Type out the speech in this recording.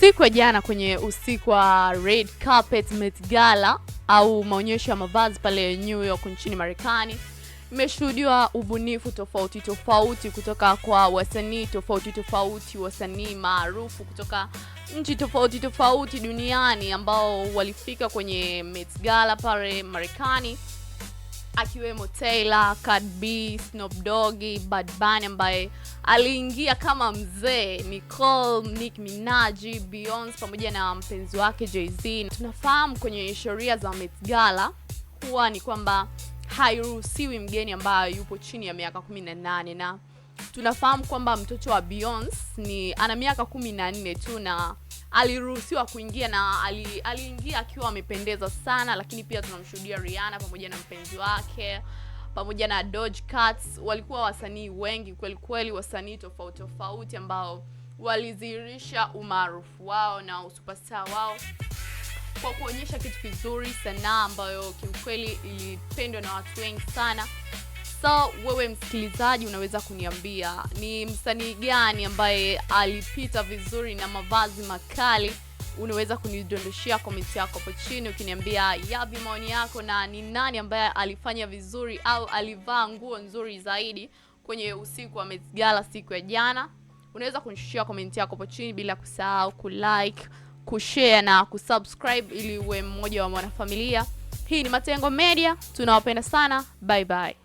Siku ya jana kwenye usiku wa Red Carpet Met Gala au maonyesho ya mavazi pale New York nchini Marekani, imeshuhudiwa ubunifu tofauti tofauti kutoka kwa wasanii tofauti tofauti, wasanii maarufu kutoka nchi tofauti tofauti duniani ambao walifika kwenye Met Gala pale Marekani, akiwemo Taylor, Cardi B, Snoop Dogg, Bad Bunny ambaye aliingia kama mzee, Nicole, Nicki Minaj, Beyonce pamoja na mpenzi wake Jay-Z. Tunafahamu kwenye sheria za Met Gala huwa ni kwamba hairuhusiwi mgeni ambaye yupo chini ya miaka 18, na tunafahamu kwamba mtoto wa Beyonce ana miaka 14 tu na aliruhusiwa kuingia, na aliingia akiwa amependeza sana. Lakini pia tunamshuhudia Rihanna pamoja na mpenzi wake pamoja na Doja Cat. Walikuwa wasanii wengi kweli kweli, wasanii tofauti tofauti ambao walizihirisha umaarufu wao na superstar wao kwa kuonyesha kitu kizuri, sanaa ambayo kiukweli ilipendwa na watu wengi sana. So wewe msikilizaji, unaweza kuniambia ni msanii gani ambaye alipita vizuri na mavazi makali? Unaweza kunidondoshia comment yako hapo chini ukiniambia yapi maoni yako, na ni nani ambaye alifanya vizuri au alivaa nguo nzuri zaidi kwenye usiku wa Met Gala siku ya jana. Unaweza kunishia comment yako hapo chini, bila kusahau kulike, kushare na kusubscribe ili uwe mmoja wa mwanafamilia. Hii ni Matengo Media, tunawapenda sana. Bye bye.